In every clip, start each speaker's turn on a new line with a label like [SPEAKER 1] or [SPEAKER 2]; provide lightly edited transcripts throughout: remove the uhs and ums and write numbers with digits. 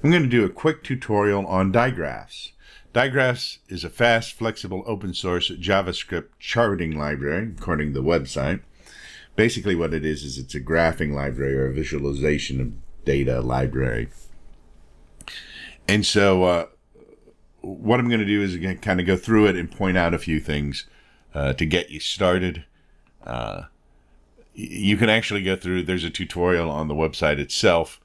[SPEAKER 1] I'm going to do a quick tutorial on Digraphs. Digraphs is a fast, flexible, open source JavaScript charting library, according to the website. Basically what it is it's a graphing library or a visualization of data library. And so what I'm going to do is again kind of go through it and point out a few things to get you started. You can actually go through, there's a tutorial on the website itself.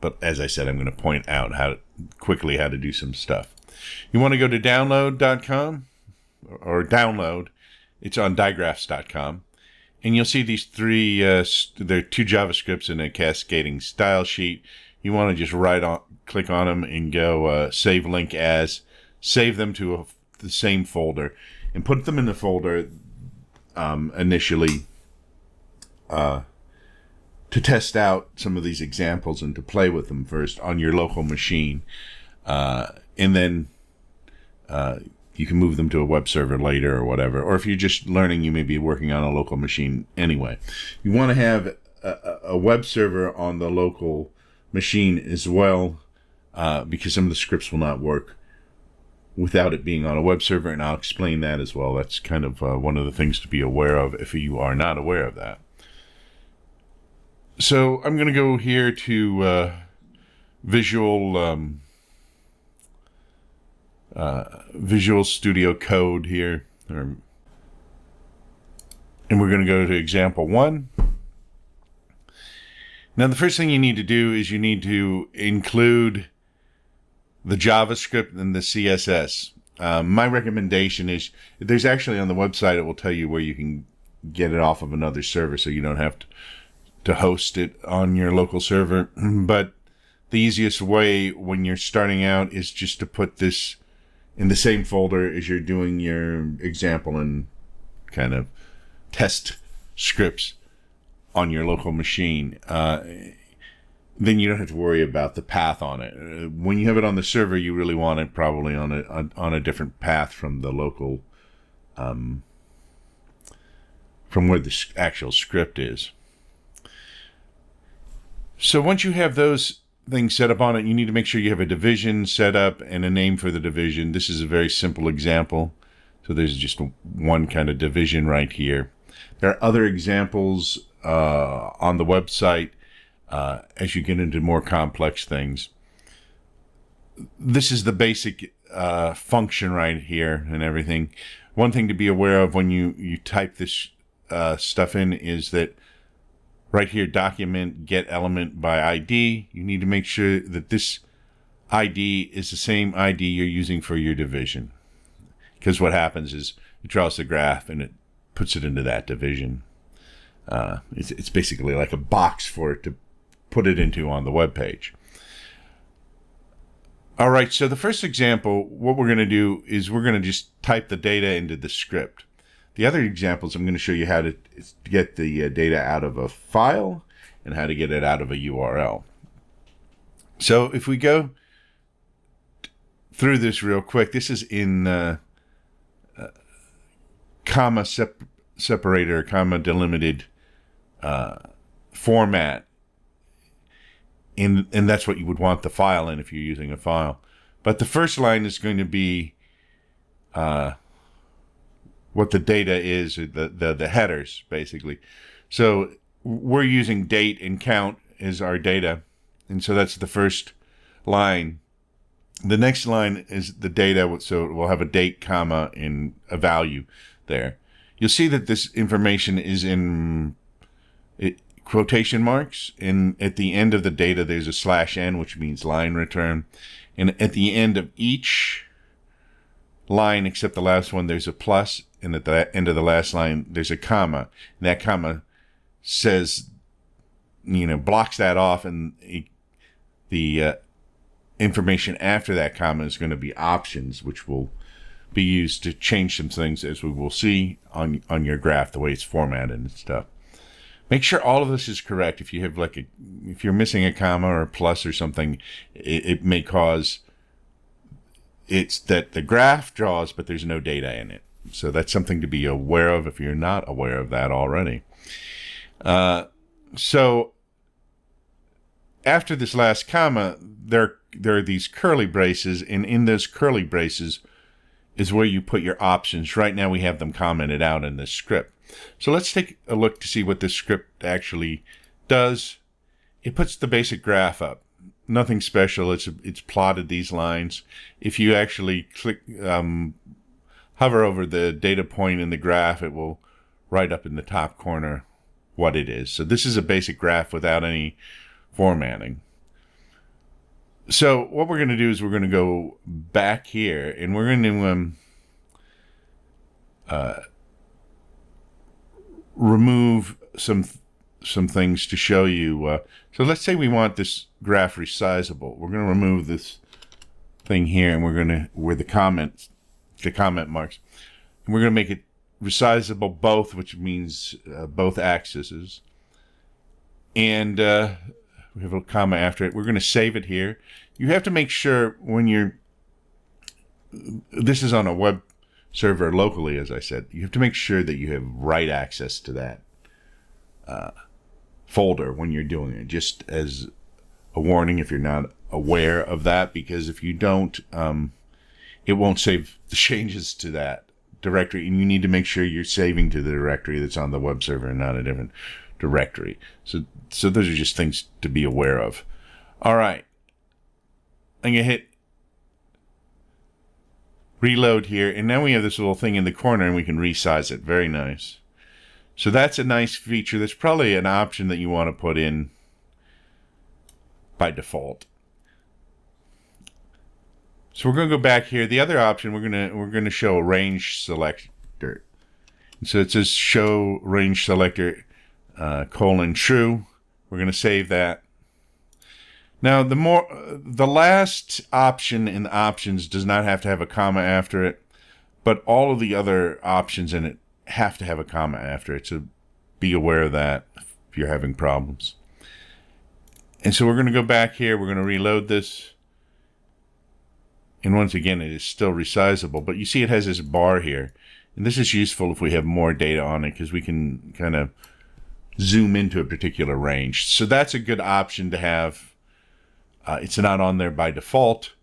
[SPEAKER 1] But as I said, I'm going to point out quickly how to do some stuff. You want to go to download.com or download. It's on digraphs.com. And you'll see these three, there are two JavaScripts and a cascading style sheet. You want to just click on them and go save link as, save them to the same folder and put them in the folder initially to test out some of these examples and to play with them first on your local machine. And then you can move them to a web server later or whatever. Or if you're just learning, you may be working on a local machine anyway. You want to have a web server on the local machine as well, because some of the scripts will not work without it being on a web server, and I'll explain that as well. That's kind of one of the things to be aware of if you are not aware of that. So I'm going to go here to Visual Studio Code here, and we're going to go to example 1. Now the first thing you need to do is you need to include the JavaScript and the CSS. My recommendation is, there's actually on the website, it will tell you where you can get it off of another server, so you don't have to host it on your local server. But the easiest way when you're starting out is just to put this in the same folder as you're doing your example and kind of test scripts on your local machine. Then you don't have to worry about the path on it. When you have it on the server, you really want it probably on a different path from the local, from where the actual script is. So once you have those things set up on it, you need to make sure you have a division set up and a name for the division. This is a very simple example. So there's just one kind of division right here. There are other examples on the website as you get into more complex things. This is the basic function right here and everything. One thing to be aware of when you type this stuff in is that right here, document get element by ID. You need to make sure that this ID is the same ID you're using for your division. Because what happens is it draws the graph and it puts it into that division. It's basically like a box for it to put it into on the web page. All right, so the first example, what we're going to do is we're going to just type the data into the script. The other examples, I'm going to show you how to get the data out of a file and how to get it out of a URL. So if we go through this real quick, this is in comma separator, comma delimited format. And that's what you would want the file in if you're using a file. But the first line is going to be what the data is, the headers, basically. So we're using date and count as our data. And so that's the first line. The next line is the data, so we'll have a date, comma, and a value there. You'll see that this information is in quotation marks, and at the end of the data there's a /n, which means line return, and at the end of each line except the last one there's a plus, and at the end of the last line there's a comma, and that comma says, blocks that off, and the information after that comma is going to be options, which will be used to change some things, as we will see on your graph, the way it's formatted and stuff. Make sure all of this is correct. If you have if you're missing a comma or a plus or something, it may cause it's that the graph draws, but there's no data in it. So that's something to be aware of if you're not aware of that already. So after this last comma, there are these curly braces, and in those curly braces is where you put your options. Right now we have them commented out in this script. So let's take a look to see what this script actually does. It puts the basic graph up. Nothing special. It's plotted these lines. If you actually click, hover over the data point in the graph, it will write up in the top corner what it is. So this is a basic graph without any formatting. So what we're going to do is we're going to go back here, and we're going to remove some things to show you. So let's say we want this graph resizable. We're going to remove this thing here, and we're going to where the comment marks, and we're going to make it resizable both, which means both axes, and we have a comma after it. We're going to save it here. You have to make sure when this is on a web server locally, as I said, you have to make sure that you have write access to that folder when you're doing it, just as a warning if you're not aware of that, because if you don't, it won't save the changes to that directory, and you need to make sure you're saving to the directory that's on the web server and not a different directory. So those are just things to be aware of. All right. I'm going to hit reload here, and now we have this little thing in the corner, and we can resize it. Very nice. So that's a nice feature. That's probably an option that you want to put in by default. So we're going to go back here. The other option, we're going to show a range selector. And so it says show range selector :true. We're going to save that. Now the last option in the options does not have to have a comma after it, but all of the other options in it have to have a comma after it. So be aware of that if you're having problems. And so we're going to go back here. We're going to reload this. And once again, it is still resizable, but you see it has this bar here. And this is useful if we have more data on it, because we can kind of zoom into a particular range. So that's a good option to have. It's not on there by default,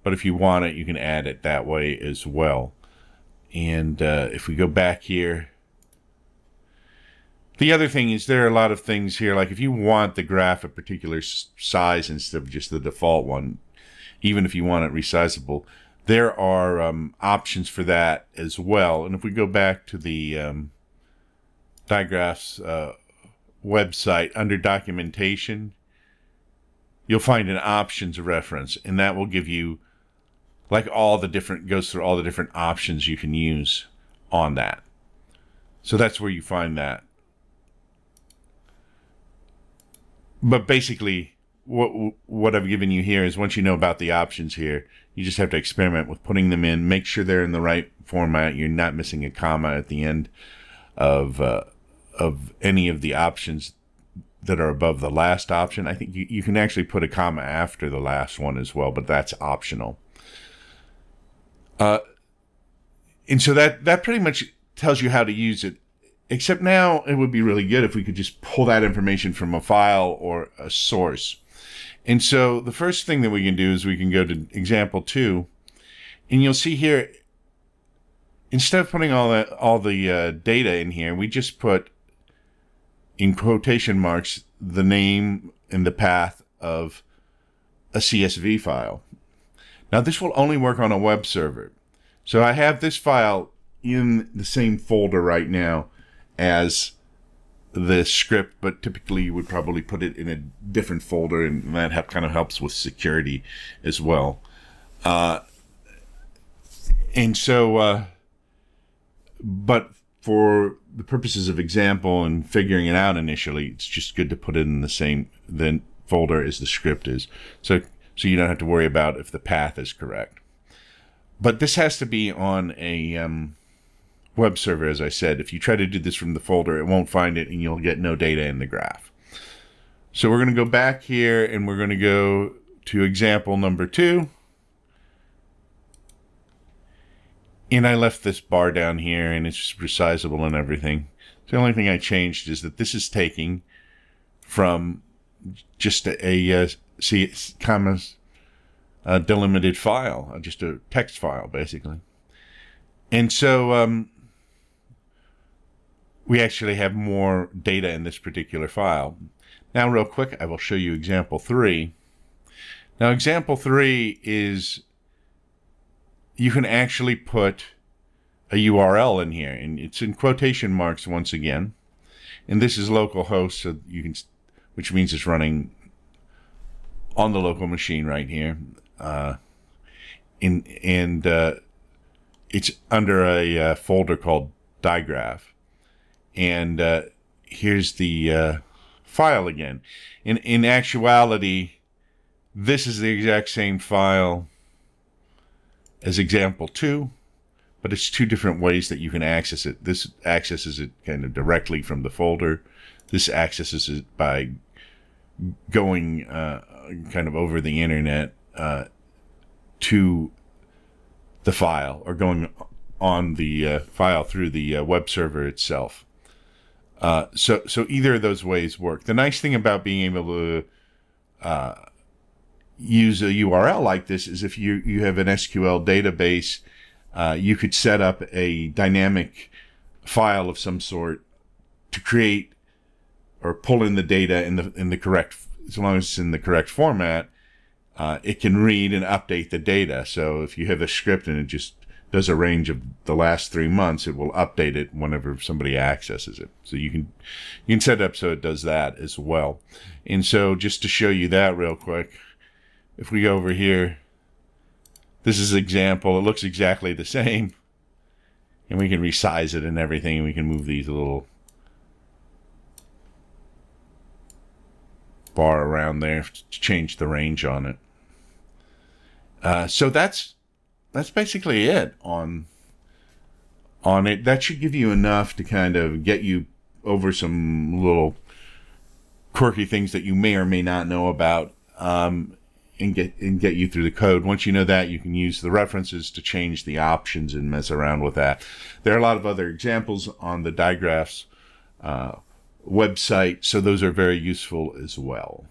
[SPEAKER 1] but if you want it, you can add it that way as well. And if we go back here, the other thing is there are a lot of things here, like if you want the graph a particular size instead of just the default one, even if you want it resizable, there are options for that as well. And if we go back to the Dygraphs website, under documentation, you'll find an options reference, and that will give you like goes through all the different options you can use on that. So that's where you find that. But basically, what I've given you here is once you know about the options here, you just have to experiment with putting them in, make sure they're in the right format, you're not missing a comma at the end of any of the options that are above the last option. I think you can actually put a comma after the last one as well, but that's optional. And so that pretty much tells you how to use it, except now it would be really good if we could just pull that information from a file or a source. And so the first thing that we can do is we can go to example 2, and you'll see here, instead of putting all the data in here, we just put in quotation marks the name and the path of a CSV file. Now this will only work on a web server. So I have this file in the same folder right now as the script, but typically you would probably put it in a different folder, and that kind of helps with security as well. And so, but for the purposes of example and figuring it out initially, it's just good to put it in the same folder as the script is. So you don't have to worry about if the path is correct. But this has to be on a web server, as I said. If you try to do this from the folder, it won't find it, and you'll get no data in the graph. So we're going to go back here, and we're going to go to example number 2. And I left this bar down here, and it's just resizable and everything. So the only thing I changed is that this is taking from just a delimited file, just a text file, basically. And so we actually have more data in this particular file. Now, real quick, I will show you example 3. Now, example 3 is you can actually put a URL in here, and it's in quotation marks once again. And this is localhost, so you can, which means it's running on the local machine right here. It's under a folder called Digraph. And here's the file again. In actuality, this is the exact same file as example 2, but it's 2 different ways that you can access it. This accesses it kind of directly from the folder. This accesses it by going kind of over the internet to the file, or going on the file through the web server itself. So either of those ways work. The nice thing about being able to use a URL like this is if you have an SQL database, you could set up a dynamic file of some sort to create or pull in the data in the correct, as long as it's in the correct format. It can read and update the data. So if you have a script and it just does a range of the last 3 months, it will update it whenever somebody accesses it. So you can set it up so it does that as well. And so just to show you that real quick, if we go over here, this is an example. It looks exactly the same. And we can resize it and everything, and we can move these little bar around there to change the range on it. So that's basically it on it. That should give you enough to kind of get you over some little quirky things that you may or may not know about, and get you through the code. Once you know that, you can use the references to change the options and mess around with that. There are a lot of other examples on the Digraphs website, so those are very useful as well.